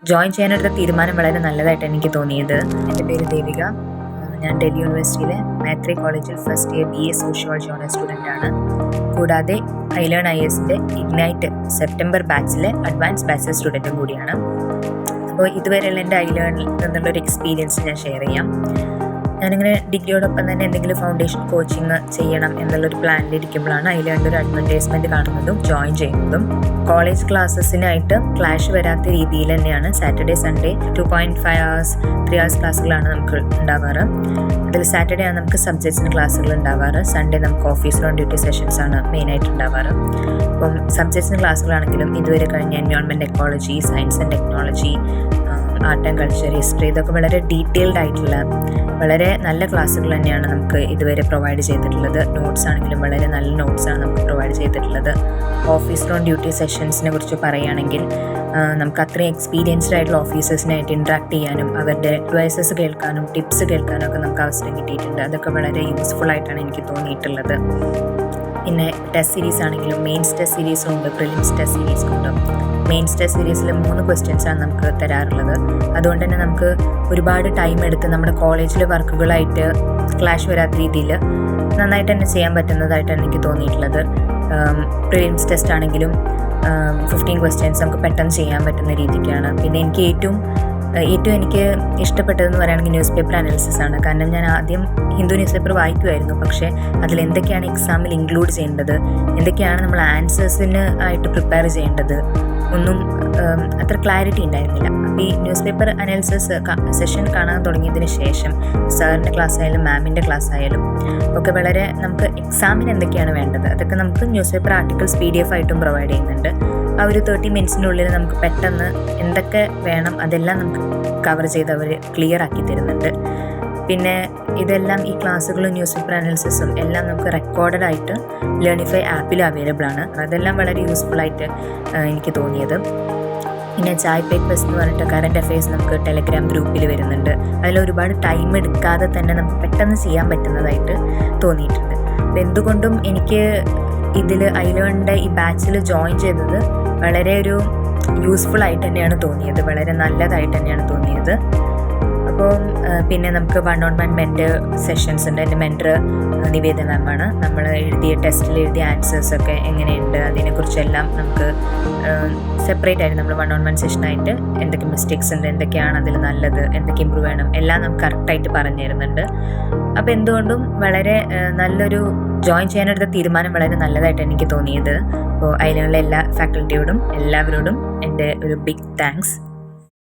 Join ചെയ്യാനെടുത്ത തീരുമാനം വളരെ നല്ലതായിട്ട് എനിക്ക് തോന്നിയത്. എൻ്റെ പേര് ദേവിക. ഞാൻ ഡൽഹി യൂണിവേഴ്സിറ്റിയിലെ മാത്രി കോളേജിൽ first year BA sociology honour സ്റ്റുഡൻ്റാണ്. കൂടാതെ ഐലേൺ IASൻ്റെ ഇഗ്നൈറ്റ് സെപ്റ്റംബർ ബാച്ചിലെ അഡ്വാൻസ് ബാച്ചിലെ സ്റ്റുഡൻറ്റും കൂടിയാണ്. അപ്പോൾ ഇതുവരെയുള്ള എൻ്റെ ഐലേണിൽ നിന്നുള്ളൊരു എക്സ്പീരിയൻസ് ഞാൻ ഷെയർ ചെയ്യാം. ഞാനിങ്ങനെ ഡിഗ്രിയോടൊപ്പം തന്നെ എന്തെങ്കിലും ഫൗണ്ടേഷൻ കോച്ചിങ് ചെയ്യണം എന്നുള്ളൊരു പ്ലാനിലിരിക്കുമ്പോഴാണ് ഐലേണിൻ്റെ ഒരു അഡ്വർടൈസ്മെൻറ്റ് കാണുന്നതും ജോയിൻ ചെയ്യുന്നതും. കോളേജ് ക്ലാസ്സസിനായിട്ട് ക്ലാഷ് വരാത്ത രീതിയിൽ തന്നെയാണ് സാറ്റർഡേ സൺഡേ 2.5 hours 3 hours ക്ലാസ്സുകളാണ് നമുക്ക് ഉണ്ടാവാറ്. അതിൽ സാറ്റർഡേ ആണ് നമുക്ക് സബ്ജക്ട്സിന് ക്ലാസ്സുകൾ ഉണ്ടാവാറ്. സൺഡേ നമുക്ക് ഓഫീസ് ഓൺ ഡ്യൂട്ടി സെഷൻസ് ആണ് മെയിനായിട്ട് ഉണ്ടാവാറ്. അപ്പം സബ്ജക്ട്സിന് ക്ലാസ്സുകളാണെങ്കിലും ഇതുവരെ കഴിഞ്ഞ environment ecology, science and technology, art and culture, history, ഇതൊക്കെ വളരെ ഡീറ്റെയിൽഡ് ആയിട്ടുള്ള വളരെ നല്ല ക്ലാസ്സുകൾ തന്നെയാണ് നമുക്ക് ഇതുവരെ പ്രൊവൈഡ് ചെയ്തിട്ടുള്ളത്. നോട്ട്സ് ആണെങ്കിലും വളരെ നല്ല നോട്ട്സാണ് നമുക്ക് പ്രൊവൈഡ് ചെയ്തിട്ടുള്ളത്. ഓഫീസ് ഓൺ ഡ്യൂട്ടി സെഷൻസിനെ കുറിച്ച് പറയുകയാണെങ്കിൽ നമുക്ക് അത്രയും എക്സ്പീരിയൻസ്ഡ് ആയിട്ടുള്ള ഓഫീസേഴ്സിനായിട്ട് ഇൻട്രാക്ട് ചെയ്യാനും അവരുടെ അഡ്വൈസസ് കേൾക്കാനും ടിപ്സ് കേൾക്കാനും ഒക്കെ നമുക്ക് അവസരം കിട്ടിയിട്ടുണ്ട്. അതൊക്കെ വളരെ യൂസ്ഫുൾ ആയിട്ടാണ് എനിക്ക് തോന്നിയിട്ടുള്ളത്. പിന്നെ ടെസ്റ്റ് സീരീസ് ആണെങ്കിലും മെയിൻസ് ടെസ്റ്റ് സീരീസും ഉണ്ട്, പ്രിലിംസ് ടെസ്റ്റ് സീരീസും ഉണ്ട്. മെയിൻസ് ടെസ്റ്റ് സീരീസിൽ 3 ക്വസ്റ്റ്യൻസാണ് നമുക്ക് തരാറുള്ളത്. അതുകൊണ്ട് തന്നെ നമുക്ക് ഒരുപാട് ടൈം എടുത്ത് നമ്മുടെ കോളേജിലെ വർക്കുകളായിട്ട് ക്ലാഷ് വരാത്ത രീതിയിൽ നന്നായിട്ട് തന്നെ ചെയ്യാൻ പറ്റുന്നതായിട്ടാണ് എനിക്ക് തോന്നിയിട്ടുള്ളത്. പ്രിലിംസ് ടെസ്റ്റ് ആണെങ്കിലും 15 ക്വസ്റ്റ്യൻസ് നമുക്ക് പെട്ടെന്ന് ചെയ്യാൻ പറ്റുന്ന രീതിക്കാണ്. പിന്നെ എനിക്ക് ഏറ്റവും എനിക്ക് ഇഷ്ടപ്പെട്ടതെന്ന് പറയുകയാണെങ്കിൽ ന്യൂസ് പേപ്പർ അനാലിസിസ് ആണ്. കാരണം ഞാൻ ആദ്യം ഹിന്ദു ന്യൂസ് പേപ്പർ വായിക്കുമായിരുന്നു. പക്ഷേ അതിൽ എന്തൊക്കെയാണ് എക്സാമിൽ ഇൻക്ലൂഡ് ചെയ്യേണ്ടത്, എന്തൊക്കെയാണ് നമ്മൾ ആൻസേഴ്സിന് ആയിട്ട് പ്രിപ്പയർ ചെയ്യേണ്ടത് ഒന്നും അത്ര ക്ലാരിറ്റി ഉണ്ടായിരുന്നില്ല. അപ്പോൾ ഈ ന്യൂസ് പേപ്പർ അനാലിസിസ് സെഷൻ കാണാൻ തുടങ്ങിയതിന് ശേഷം സാറിൻ്റെ ക്ലാസ് ആയാലും മാമിൻ്റെ ക്ലാസ് ആയാലും ഒക്കെ വളരെ നമുക്ക് എക്സാമിന് എന്തൊക്കെയാണ് വേണ്ടത് അതൊക്കെ നമുക്ക് ന്യൂസ് പേപ്പർ ആർട്ടിക്കിൾസ് PDF ആയിട്ടും പ്രൊവൈഡ് ചെയ്യുന്നുണ്ട്. ആ ഒരു 30 മിനിറ്റ്സിനുള്ളിൽ നമുക്ക് പെട്ടെന്ന് എന്തൊക്കെ വേണം അതെല്ലാം നമുക്ക് കവർ ചെയ്ത് അവർ ക്ലിയർ ആക്കി തരുന്നുണ്ട്. പിന്നെ ഇതെല്ലാം ഈ ക്ലാസ്സുകളും ന്യൂസ് പേപ്പർ അനാലിസിസും എല്ലാം നമുക്ക് റെക്കോർഡഡ് ആയിട്ട് ലേണിഫൈ ആപ്പിൽ അവൈലബിൾ ആണ്. അതെല്ലാം വളരെ യൂസ്ഫുൾ ആയിട്ട് എനിക്ക് തോന്നിയത്. പിന്നെ ചായ് പേപ്പേഴ്സ് എന്ന് പറഞ്ഞിട്ട് കറണ്ട് അഫെയർസ് നമുക്ക് ടെലഗ്രാം ഗ്രൂപ്പിൽ വരുന്നുണ്ട്. അതിൽ ഒരുപാട് ടൈം എടുക്കാതെ തന്നെ നമുക്ക് പെട്ടെന്ന് ചെയ്യാൻ പറ്റുന്നതായിട്ട് തോന്നിയിട്ടുണ്ട്. അപ്പോൾ എന്തുകൊണ്ടും എനിക്ക് ഇതിൽ ഐലേണിൻ്റെ ഈ ബാച്ചിൽ ജോയിൻ ചെയ്തത് വളരെ ഒരു യൂസ്ഫുൾ ആയിട്ട് തന്നെയാണ് തോന്നിയത്, വളരെ നല്ലതായിട്ട് തന്നെയാണ് തോന്നിയത്. അപ്പോൾ പിന്നെ നമുക്ക് 1-on-1 മെൻറ്റർ സെഷൻസ് ഉണ്ട്. എൻ്റെ മെൻറ്റർ നിവേദ മാമാണ്. നമ്മൾ ടെസ്റ്റിൽ എഴുതിയ ആൻസേഴ്സൊക്കെ എങ്ങനെയുണ്ട് അതിനെക്കുറിച്ചെല്ലാം നമുക്ക് സെപ്പറേറ്റ് ആയിട്ട് നമ്മൾ 1-on-1 സെഷനായിട്ട് എന്തൊക്കെ മിസ്റ്റേക്സ് ഉണ്ട്, എന്തൊക്കെയാണ് അതിൽ നല്ലത്, എന്തൊക്കെ ഇമ്പ്രൂവ് ചെയ്യണം എല്ലാം നമുക്ക് കറക്റ്റായിട്ട് പറഞ്ഞു തരുന്നുണ്ട്. അപ്പോൾ എന്തുകൊണ്ടും വളരെ നല്ലൊരു ജോയിൻ ചെയ്യാനെടുത്ത തീരുമാനം വളരെ നല്ലതായിട്ട് എനിക്ക് തോന്നിയത്. അപ്പോൾ അതിലുള്ള എല്ലാ ഫാക്കൽറ്റിയോടും എല്ലാവരോടും എൻ്റെ ഒരു ബിഗ് താങ്ക്സ്.